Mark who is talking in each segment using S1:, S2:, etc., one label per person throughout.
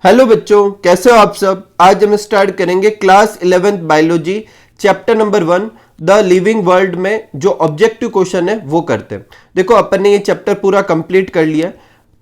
S1: Hello बच्चों, कैसे हो आप सब। आज हम स्टार्ट करेंगे class 11th biology chapter number 1 the living world में जो ऑब्जेक्टिव क्वेश्चन है वो करते हैं। देखो अपन ने ये चैप्टर पूरा कंप्लीट कर लिया है,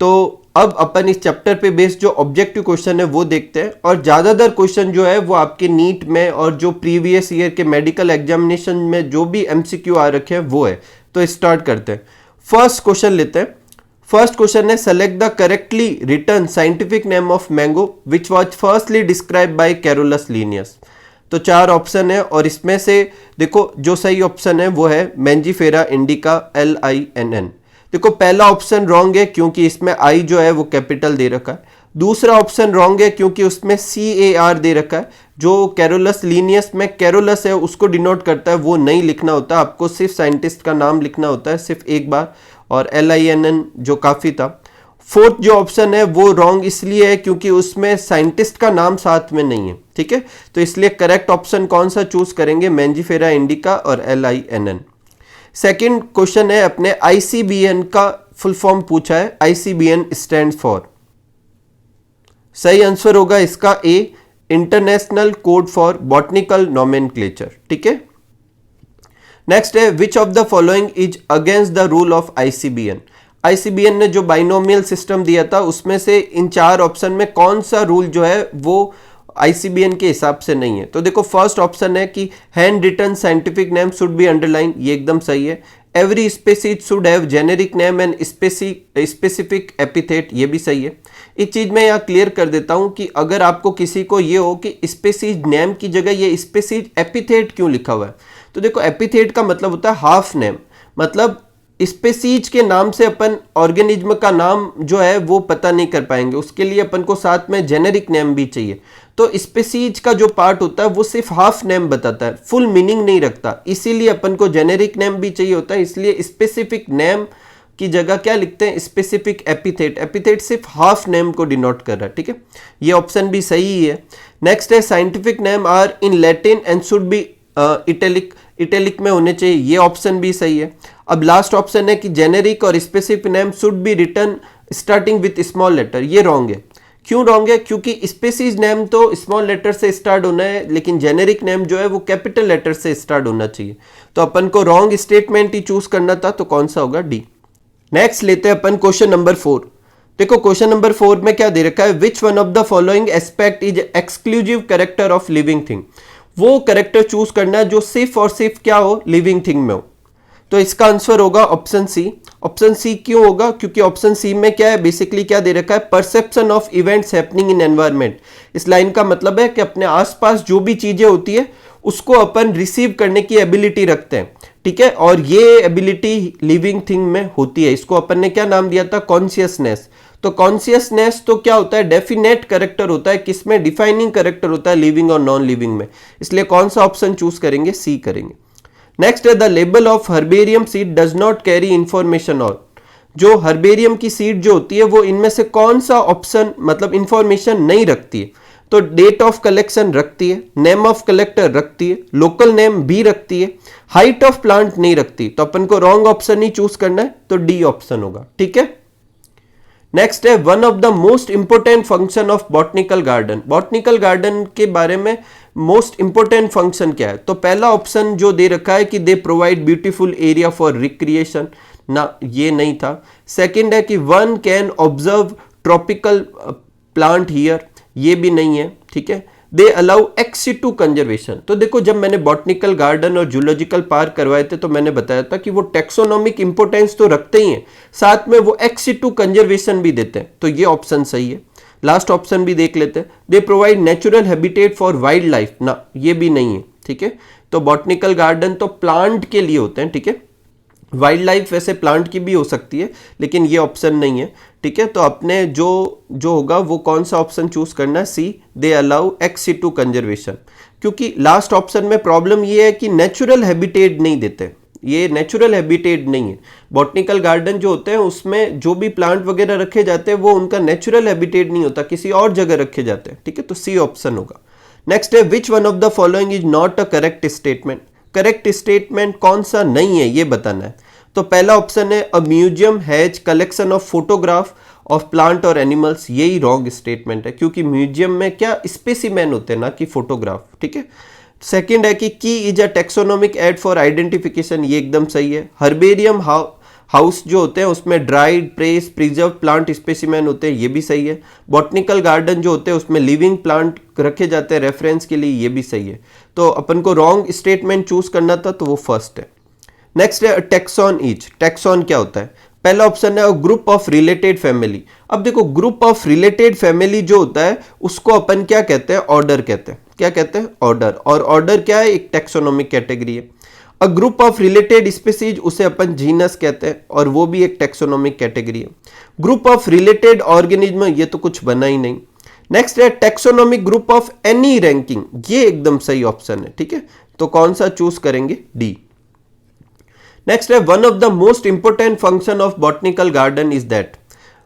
S1: तो अब अपन इस चैप्टर पे बेस्ड जो ऑब्जेक्टिव क्वेश्चन है वो देखते हैं। और ज़्यादातर क्वेश्चन जो है वो आपके नीट में और जो प्रीवियस ईयर के मेडिकल एग्जामिनेशन में जो भी एमसीक्यू आ रखे हैं वो है। तो स्टार्ट करते हैं। फर्स्ट क्वेश्चन लेते हैं। फर्स्ट क्वेश्चन है select the correctly return scientific name of mango which was firstly describe by Carolus Linnaeus. तो चार ऑप्शन है और इसमें से देखो जो सही ऑप्शन है वो है मैंजीफेरा इंडिका LINN। देखो पहला ऑप्शन रॉन्ग है क्योंकि इसमें आई जो है वो कैपिटल दे रखा है। दूसरा ऑप्शन रॉन्ग है क्योंकि उसमें CAR दे रखा है। जो कैरोलस लीनियस में कैरोलस है उसको डिनोट करता है, वो नहीं लिखना होता, आपको सिर्फ साइंटिस्ट का नाम लिखना होता है सिर्फ एक बार, और LINN जो काफ़ी था। फोर्थ जो ऑप्शन है वो रॉन्ग इसलिए है क्योंकि उसमें साइंटिस्ट का नाम साथ में नहीं है, ठीक है। तो इसलिए करेक्ट ऑप्शन कौन सा चूज करेंगे, मैंजीफेरा इंडिका और LINN। सेकंड क्वेश्चन है अपने ICBN का फुल फॉर्म पूछा है। ICBN स्टैंड फॉर, सही आंसर होगा इसका A, international code for botanical nomenclature, ठीक है। नेक्स्ट है which of the following is against the rule of ICBN। ICBN ने जो बाइनोमियल सिस्टम दिया था उसमें से इन चार ऑप्शन में कौन सा रूल जो है वो ICBN के हिसाब से नहीं है। तो देखो फर्स्ट ऑप्शन है कि hand written scientific name should be underline, ये एकदम सही है। Every species should have generic name and specific epithet, ये भी सही है। इस चीज में यहाँ क्लियर कर देता हूँ कि अगर आपको किसी को ये हो कि स्पीसीज नेम की जगह ये स्पीसीज एपिथेट क्यों लिखा हुआ है, तो देखो एपिथेट का मतलब होता है हाफ नेम, मतलब स्पीसीज के नाम से अपन ऑर्गेनिज्म का नाम जो है वो पता नहीं कर पाएंगे, उसके लिए अपन को साथ में जेनेरिक नेम भी चाहिए। तो स्पीसीज का जो पार्ट होता है वो सिर्फ हाफ नेम बताता है, फुल मीनिंग नहीं रखता, इसीलिए अपन को जेनेरिक नेम भी चाहिए होता है। इसलिए स्पेसिफिक नेम की जगह क्या लिखते हैं, स्पेसिफिक एपिथेट। एपिथेट सिर्फ हाफ नेम को डिनोट कर रहा है, ठीक है। ये ऑप्शन भी सही है। नेक्स्ट है scientific name are in Latin and should be italic में होने चाहिए, ये ऑप्शन भी सही है। अब लास्ट ऑप्शन है कि जेनेरिक और specific name should be written starting with small letter, ये रॉन्ग है। क्यों रॉन्ग है, क्योंकि स्पीसीज नेम तो स्मॉल लेटर से स्टार्ट होना है लेकिन जेनेरिक नेम जो है वो कैपिटल लेटर से स्टार्ट होना चाहिए। तो अपन को रॉन्ग स्टेटमेंट ही चूज करना था, तो कौन सा होगा, D। नेक्स्ट लेते हैं अपन क्वेश्चन नंबर 4। देखो क्वेश्चन नंबर 4 में क्या दे रखा है, which one of the following aspect is exclusive character of living thing. वो कैरेक्टर चूज करना है जो सिर्फ और सिर्फ क्या हो, लिविंग थिंग में हो। तो इसका आंसर होगा ऑप्शन C। ऑप्शन C क्यों होगा, क्योंकि ऑप्शन C में क्या है, बेसिकली क्या दे रखा है, perception of events happening in environment. इस लाइन का मतलब है कि अपने आसपास जो भी चीजें होती है उसको अपन रिसीव करने की एबिलिटी रखते हैं, ठीक है। और ये एबिलिटी लिविंग थिंग में होती है। इसको अपन ने क्या नाम दिया था, कॉन्शियसनेस। तो कॉन्शियसनेस तो क्या होता है, डेफिनेट कैरेक्टर होता है, किसमें, डिफाइनिंग कैरेक्टर होता है लिविंग और नॉन लिविंग में। इसलिए कौन सा ऑप्शन चूज करेंगे, C करेंगे। नेक्स्ट है the label of herbarium seed does not carry information on. जो हर्बेरियम की सीड जो होती है वो इनमें से कौन सा ऑप्शन मतलब इंफॉर्मेशन नहीं रखती है। तो डेट ऑफ कलेक्शन रखती है, नेम ऑफ कलेक्टर रखती है, लोकल नेम भी रखती है, हाइट ऑफ प्लांट नहीं रखती। तो अपन को रॉन्ग ऑप्शन ही चूज करना है, तो D ऑप्शन होगा, ठीक है। नेक्स्ट है one of the most important function of botanical garden. Botanical garden के बारे में मोस्ट इंपोर्टेंट फंक्शन क्या है, तो पहला ऑप्शन जो दे रखा है कि they provide beautiful area for recreation, ना ये नहीं था। सेकंड है कि one can observe tropical plant here, ये भी नहीं है, ठीक है। They allow ex situ conservation. तो देखो जब मैंने बॉटनिकल गार्डन और जूलॉजिकल पार्क करवाए थे तो मैंने बताया था कि वो टेक्सोनॉमिक इंपोर्टेंस तो रखते ही हैं, साथ में वो ex situ कंजर्वेशन भी देते हैं। तो ये ऑप्शन सही है। लास्ट ऑप्शन भी देख लेते हैं, they provide natural habitat for wild life, ना ये भी नहीं है, ठीक है। तो बॉटनिकल गार्डन तो प्लांट के लिए होते हैं, ठीक है। वाइल्ड लाइफ वैसे प्लांट की भी हो सकती है लेकिन ये ऑप्शन नहीं है, ठीक है। तो अपने जो होगा वो कौन सा ऑप्शन चूज करना है, C, they allow ex situ conservation. क्योंकि लास्ट ऑप्शन में प्रॉब्लम ये है कि नेचुरल हैबिटेट नहीं देते, ये नेचुरल हैबिटेट नहीं है। बॉटनिकल गार्डन जो होते हैं उसमें जो भी प्लांट वगैरह रखे जाते हैं वो उनका नेचुरल हैबिटेट नहीं होता, किसी और जगह रखे जाते हैं, ठीक है। तो C ऑप्शन होगा। नेक्स्ट है which one of the following is not a correct statement. Correct statement कौन सा नहीं है ये बताना है। तो पहला ऑप्शन है a museum has collection of photograph of plant और एनिमल्स, यही रॉन्ग स्टेटमेंट है, क्योंकि म्यूजियम में क्या स्पेसिमेन होते हैं ना कि फोटोग्राफ, ठीक है। सेकंड है कि key is a taxonomic aid for identification, ये एकदम सही है। हर्बेरियम हाउस जो होते हैं उसमें dried, press, preserve plant specimen होते हैं, ये भी सही है। बॉटनिकल गार्डन जो होते हैं उसमें लिविंग प्लांट रखे जाते हैं रेफरेंस के लिए, ये भी सही है। तो अपन को रॉन्ग स्टेटमेंट चूज करना था, तो वो फर्स्ट है। नेक्स्ट है टेक्सॉन ईच। टेक्सॉन क्या होता है? पहला ऑप्शन है ग्रुप ऑफ रिलेटेड फैमिली। अब देखो ग्रुप ऑफ रिलेटेड फैमिली जो होता है उसको अपन क्या कहते हैं? ऑर्डर कहते हैं। क्या कहते हैं? ऑर्डर। और ऑर्डर क्या है? एक टेक्सोनोमिक कैटेगरी है। A group of related species उसे अपन जीनस कहते हैं, और वो भी एक टेक्सोनोमिक कैटेगरी है। ग्रुप ऑफ रिलेटेड ऑर्गेनिज्म, ये तो कुछ बना ही नहीं। नेक्स्ट है taxonomic group of any ranking, ये एकदम सही ऑप्शन है, ठीक है। तो कौन सा चूज करेंगे? डी। नेक्स्ट है one of the most important function of botanical garden is that,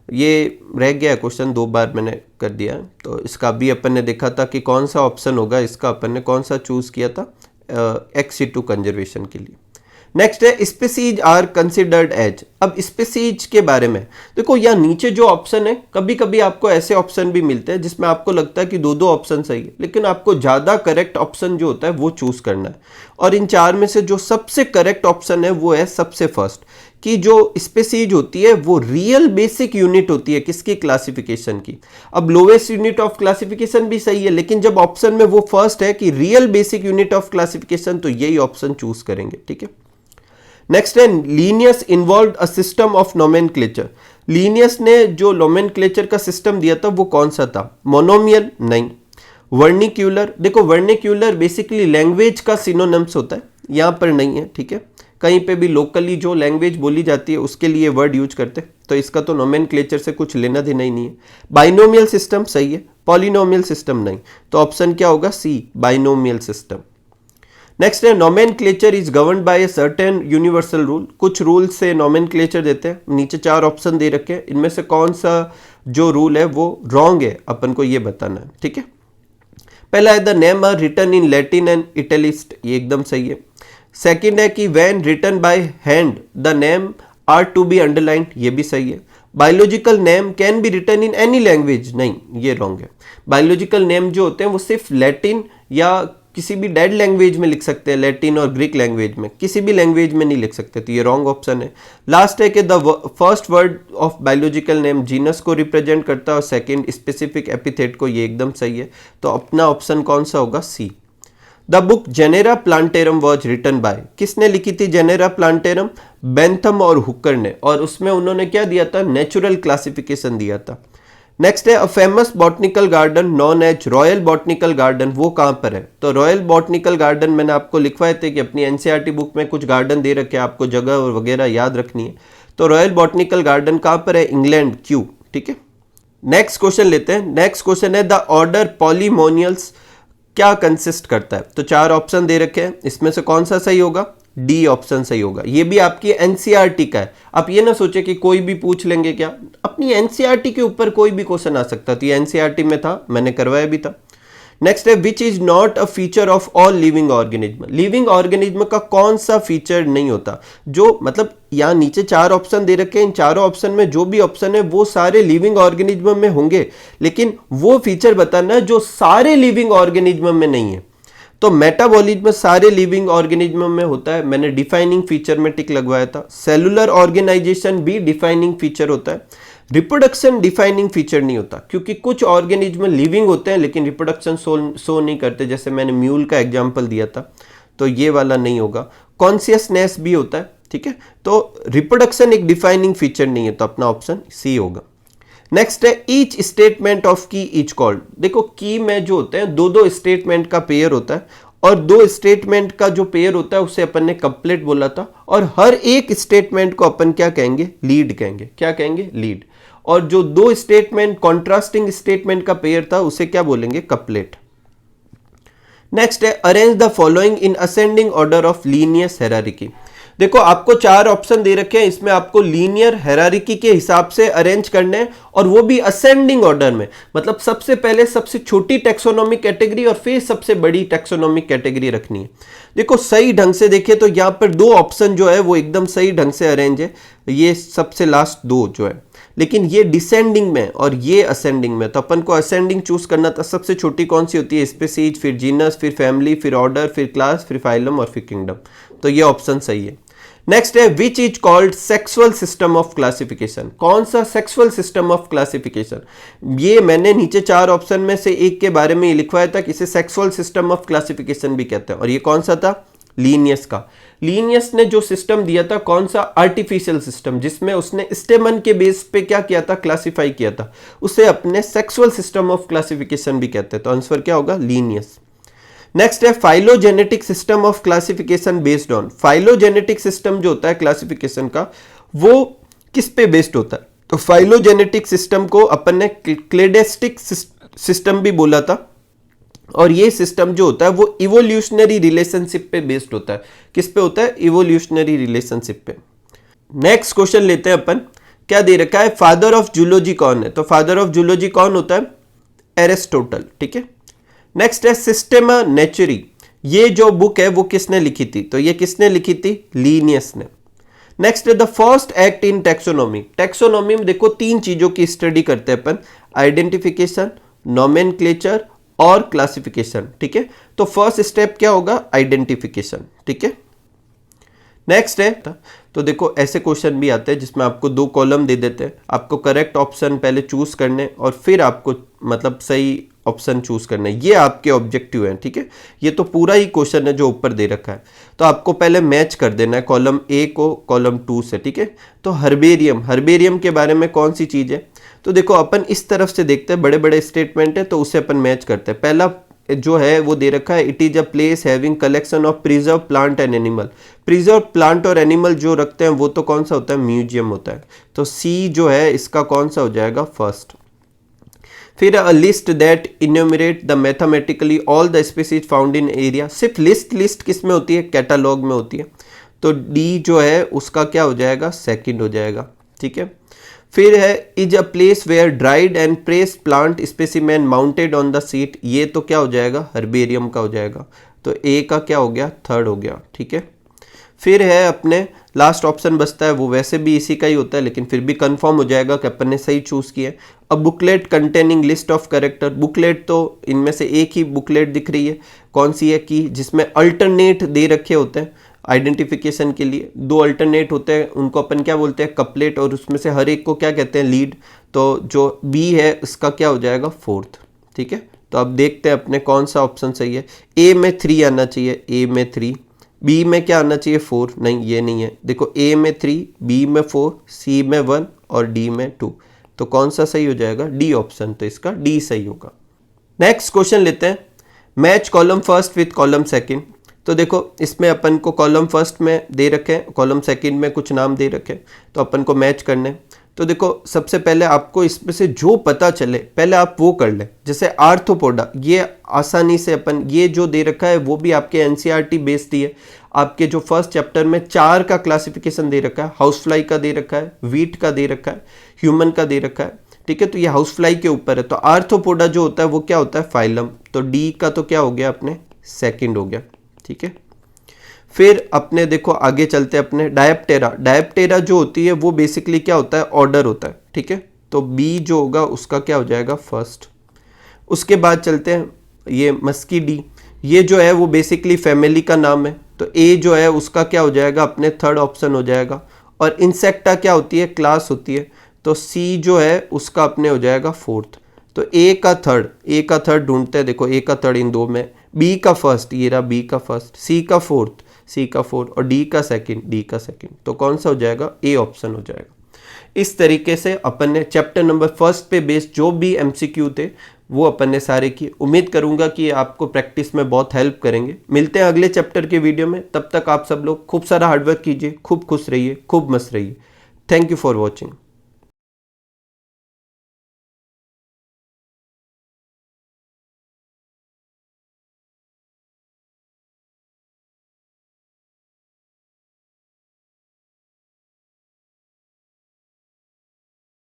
S1: ये रह गया क्वेश्चन, 2 बार मैंने कर दिया, तो इसका भी अपन ने देखा था कि कौन सा ऑप्शन होगा, इसका अपन ने कौन सा चूज किया था? एक्स सिटू कंजर्वेशन के लिए। नेक्स्ट है स्पीसीज आर कंसिडर्ड एज। अब स्पीसीज के बारे में देखो, यहाँ नीचे जो ऑप्शन है, कभी कभी आपको ऐसे ऑप्शन भी मिलते हैं जिसमें आपको लगता है कि दो ऑप्शन सही है, लेकिन आपको ज्यादा करेक्ट ऑप्शन जो होता है वो चूज करना है। और इन 4 में से जो सबसे करेक्ट ऑप्शन है वो है सबसे फर्स्ट, कि जो स्पीसीज होती है वो रियल बेसिक यूनिट होती है किसकी? क्लासिफिकेशन की। अब लोवेस्ट यूनिट ऑफ क्लासिफिकेशन भी सही है, लेकिन जब ऑप्शन में वो फर्स्ट है कि real basic unit of classification, तो यही ऑप्शन चूज करेंगे, ठीक है। नेक्स्ट है Linnaeus involve a system of nomenclature. Linnaeus ने जो नोमेनक्लेचर का सिस्टम दिया था वो कौन सा था? मोनोमियल? नहीं। वर्निक्यूलर? देखो वर्निक्यूलर बेसिकली लैंग्वेज का सिनोनिम्स होता है, यहां पर नहीं है, ठीक है। कहीं पे भी लोकली जो लैंग्वेज बोली जाती है उसके लिए वर्ड यूज करते हैं, तो इसका तो नोमेनक्लेचर से कुछ लेना देना ही नहीं है। बाइनोमियल सिस्टम सही है, पॉलिनोमियल सिस्टम नहीं, तो ऑप्शन क्या होगा? सी, बाइनोमियल सिस्टम। नेक्स्ट है nomenclature is governed bye a certain universal rule. कुछ रूल से नोमेनक्लेचर देते हैं, नीचे 4 ऑप्शन दे रखे हैं, इनमें से कौन सा जो रूल है वो रॉन्ग है, अपन को ये बताना है, ठीक है। पहला है the name are written in Latin and italics, ये एकदम सही है। सेकंड है कि when written by hand the name are to be underlined, ये भी सही है। Biological name can be written in any language, नहीं, ये रॉन्ग है। बायोलॉजिकल नेम जो होते हैं वो सिर्फ लैटिन या किसी भी डेड लैंग्वेज में लिख सकते हैं, लैटिन और ग्रीक लैंग्वेज में, किसी भी लैंग्वेज में नहीं लिख सकते, तो ये रॉन्ग ऑप्शन है। लास्ट है कि the first word of biological name genus को रिप्रेजेंट करता है और सेकंड स्पेसिफिक एपिथेट को, ये एकदम सही है। तो अपना ऑप्शन कौन सा होगा? C. The book genera plantarum was written by, किसने लिखी थी जेनेरा प्लांटेरम? बेंथम और हुकर ने, और उसमें उन्होंने क्या दिया था? नेचुरल क्लासिफिकेशन दिया था। नेक्स्ट है a famous botanical garden known as royal botanical garden, वो कहां पर है? तो रॉयल बॉटनिकल गार्डन मैंने आपको लिखवाए थे कि अपनी एनसीईआरटी बुक में कुछ गार्डन दे रखे हैं, आपको जगह वगैरह याद रखनी है। तो रॉयल बॉटनिकल गार्डन कहां पर है? इंग्लैंड, क्यों, ठीक है। नेक्स्ट क्वेश्चन लेते हैं। नेक्स्ट क्वेश्चन है द ऑर्डर पॉलीमोनियल्स क्या कंसिस्ट करता है? तो 4 ऑप्शन दे रखे हैं, इसमें से कौन सा सही होगा? डी ऑप्शन सही होगा। ये भी आपकी एनसीईआरटी का है, आप ये ना सोचे कि कोई भी पूछ लेंगे, क्या अपनी एनसीईआरटी के ऊपर कोई भी क्वेश्चन आ सकता, तो ये एनसीईआरटी में था, मैंने करवाया भी था। नेक्स्ट है which is not a feature of all living organism. Living organism का कौन सा फीचर नहीं होता? जो मतलब यहाँ नीचे 4 ऑप्शन दे रखे हैं, इन चारों ऑप्शन में जो भी ऑप्शन है वो सारे लिविंग ऑर्गेनिज्म में होंगे, लेकिन वो फीचर बताना है जो सारे लिविंग ऑर्गेनिज्म में नहीं है। तो मेटाबॉलिज्म सारे लिविंग ऑर्गेनिज्म में होता है, मैंने डिफाइनिंग फीचर में टिक लगवाया था। सेलुलर ऑर्गेनाइजेशन भी डिफाइनिंग फीचर होता है। रिप्रोडक्शन डिफाइनिंग फीचर नहीं होता, क्योंकि कुछ ऑर्गेनिज्म लिविंग होते हैं लेकिन रिप्रोडक्शन शो नहीं करते, जैसे मैंने म्यूल का एग्जांपल दिया था, तो ये वाला नहीं होगा। कॉन्शियसनेस भी होता है, ठीक है। तो रिप्रोडक्शन एक डिफाइनिंग फीचर नहीं है, तो अपना ऑप्शन सी होगा। नेक्स्ट है ईच स्टेटमेंट ऑफ की इज कॉल्ड। देखो की में जो होते हैं 2 स्टेटमेंट का पेयर होता है, और 2 स्टेटमेंट का जो पेयर होता है उसे अपन ने कपलेट बोला था, और हर एक स्टेटमेंट को अपन क्या कहेंगे? लीड कहेंगे। क्या कहेंगे? लीड। और जो 2 स्टेटमेंट कॉन्ट्रास्टिंग स्टेटमेंट का पेयर था उसे क्या बोलेंगे? कपलेट। नेक्स्ट है arrange the following in ascending order of Linnaeus hierarchy. देखो आपको 4 ऑप्शन दे रखे हैं, इसमें आपको लीनियर हेरारिकी के हिसाब से अरेंज करने हैं, और वो भी असेंडिंग ऑर्डर में, मतलब सबसे पहले सबसे छोटी टेक्सोनोमिक कैटेगरी और फिर सबसे बड़ी टेक्सोनोमिक कैटेगरी रखनी है। देखो सही ढंग से देखिए तो यहाँ पर 2 ऑप्शन जो है वो एकदम सही ढंग से अरेंज है, ये सबसे लास्ट 2 जो है। लेकिन ये डिसेंडिंग में और ये असेंडिंग में, तो अपन को असेंडिंग चूज करना था। सबसे छोटी कौन सी होती है? स्पीसीज, फिर जीनस, फिर फैमिली, फिर ऑर्डर, फिर क्लास, फिर फाइलम और फिर किंगडम। तो ये ऑप्शन सही है। नेक्स्ट है which is called sexual system of classification. कौन सा सेक्सुअल सिस्टम ऑफ क्लासिफिकेशन? ये मैंने नीचे 4 ऑप्शन में से एक के बारे में लिखवाया था कि इसे सेक्सुअल सिस्टम ऑफ क्लासिफिकेशन भी कहते हैं, और ये कौन सा था? लीनियस का। लीनियस ने जो सिस्टम दिया था, कौन सा? आर्टिफिशियल सिस्टम, जिसमें उसने स्टेमन के बेस पे क्या किया था? क्लासिफाई किया था। उसे अपने सेक्सुअल सिस्टम ऑफ क्लासिफिकेशन भी कहते हैं। तो आंसर क्या होगा? लीनियस। नेक्स्ट है phylogenetic system of classification based on. Phylogenetic system जो होता है क्लासिफिकेशन का, वो किस पे बेस्ड होता है? तो फाइलोजेनेटिक सिस्टम को अपन ने क्लेडेस्टिक सिस्टम भी बोला था, और ये सिस्टम जो होता है वो इवोल्यूशनरी रिलेशनशिप पे बेस्ड होता है। किस पे होता है? इवोल्यूशनरी रिलेशनशिप पे। नेक्स्ट क्वेश्चन लेते हैं अपन। क्या दे रखा है? फादर ऑफ जूलॉजी कौन है? तो फादर ऑफ जूलॉजी कौन होता है? एरिस्टोटल। ठीक है। नेक्स्ट है सिस्टेमा नेचुरी। ये जो बुक है वो किसने लिखी थी? तो ये किसने लिखी थी? लीनियस ने। नेक्स्ट है the first act in taxonomy. Taxonomy में देखो 3 चीजों की स्टडी करते हैं अपन, आइडेंटिफिकेशन, नोमेनक्लेचर और क्लासिफिकेशन। ठीक है। तो फर्स्ट स्टेप क्या होगा? आइडेंटिफिकेशन। ठीक है। नेक्स्ट है, तो देखो ऐसे क्वेश्चन भी आते हैं जिसमें आपको 2 कॉलम दे देते हैं, आपको करेक्ट ऑप्शन पहले चूज करने और फिर आपको मतलब सही ऑप्शन चूज करना है। ये आपके ऑब्जेक्टिव हैं। ठीक है। ये तो पूरा ही क्वेश्चन है जो ऊपर दे रखा है, तो आपको पहले मैच कर देना है कॉलम ए को कॉलम 2 से। ठीक है। तो हर्बेरियम, हर्बेरियम के बारे में कौन सी चीज है? तो देखो अपन इस तरफ से देखते हैं, बड़े बड़े स्टेटमेंट है तो उसे अपन मैच करते हैं। पहला जो है वो दे रखा है, it is a place having collection of preserve plant and animal. Preserve plant और एनिमल जो रखते हैं वो तो कौन सा होता है? म्यूजियम होता है। तो सी जो है इसका कौन सा हो जाएगा? फर्स्ट। फिर a list that enumerate the mathematically all the species found in area. सिर्फ लिस्ट किस में होती है? कैटालॉग में होती है। तो डी जो है उसका क्या हो जाएगा? सेकंड हो जाएगा। ठीक है। फिर है is a place where dried and press plant specimen mounted on the sheet. ये तो क्या हो जाएगा? हर्बेरियम का हो जाएगा। तो ए का क्या हो गया? थर्ड हो गया। ठीक है। फिर है अपने लास्ट ऑप्शन बचता है, वो वैसे भी इसी का ही होता है लेकिन फिर भी कंफर्म हो जाएगा कि अपन ने सही चूज किया। अब booklet containing list of character. Booklet तो इनमें से एक ही बुकलेट दिख रही है, कौन सी है? कि जिसमें अल्टरनेट दे रखे होते हैं आइडेंटिफिकेशन के लिए। 2 अल्टरनेट होते हैं, उनको अपन क्या बोलते हैं? कपलेट, और उसमें से हर एक को क्या कहते हैं? लीड। तो जो बी है इसका क्या हो जाएगा? फोर्थ। ठीक है। तो अब देखते हैं अपने कौन सा ऑप्शन सही है। ए में 3 आना चाहिए, ए में 3। बी में क्या आना चाहिए? 4। नहीं, ये नहीं है। देखो ए में 3, बी में 4, सी में 1 और डी में 2। तो कौन सा सही हो जाएगा? D option. तो इसका डी सही होगा। नेक्स्ट क्वेश्चन लेते हैं, match column first with column second. तो देखो इसमें अपन को कॉलम फर्स्ट में दे रखे हैं, कॉलम सेकंड में कुछ नाम दे रखे हैं, तो अपन को मैच करने। तो देखो सबसे पहले आपको इसमें से जो पता चले पहले आप वो कर लें। जैसे आर्थ्रोपोडा, ये आसानी से अपन, ये जो दे रखा है वो भी आपके एनसीईआरटी बेस्ड ही है। आपके जो फर्स्ट चैप्टर में 4 का क्लासिफिकेशन दे रखा है, हाउस फ्लाई का दे रखा है, वीट का दे रखा है, ह्यूमन का दे रखा है। ठीक है। तो ये हाउस फ्लाई के ऊपर है। तो आर्थ्रोपोडा जो होता है वो क्या होता है? फाइलम। तो डी का तो क्या हो गया? अपने सेकंड हो गया। ठीक है। फिर अपने देखो आगे चलते हैं अपने डायप्टेरा। डायप्टेरा जो होती है वो बेसिकली क्या होता है? ऑर्डर होता है। ठीक है। तो बी जो होगा उसका क्या हो जाएगा? फर्स्ट। उसके बाद चलते हैं ये मस्कीडी, ये जो है वो बेसिकली फैमिली का नाम है। तो ए जो है उसका क्या हो जाएगा? अपने थर्ड ऑप्शन हो जाएगा। और इंसेक्टा क्या होती है? क्लास होती है। तो सी जो है उसका अपने हो जाएगा फोर्थ। तो ए का थर्ड ढूंढते हैं। देखो ए का थर्ड इन 2 में, बी का फर्स्ट, ये रहा बी का फर्स्ट, सी का फोर्थ और डी का सेकंड। तो कौन सा हो जाएगा? ए ऑप्शन हो जाएगा। इस तरीके से अपन ने चैप्टर नंबर फर्स्ट पे बेस्ड जो भी एमसीक्यू थे वो अपन ने सारे की। उम्मीद करूंगा कि आपको प्रैक्टिस में बहुत हेल्प करेंगे। मिलते हैं अगले चैप्टर के वीडियो में। तब तक आप सब लोग खूब सारा हार्डवर्क कीजिए, खूब खुश रहिए, खूब मस्त रहिए। Thank you for watching.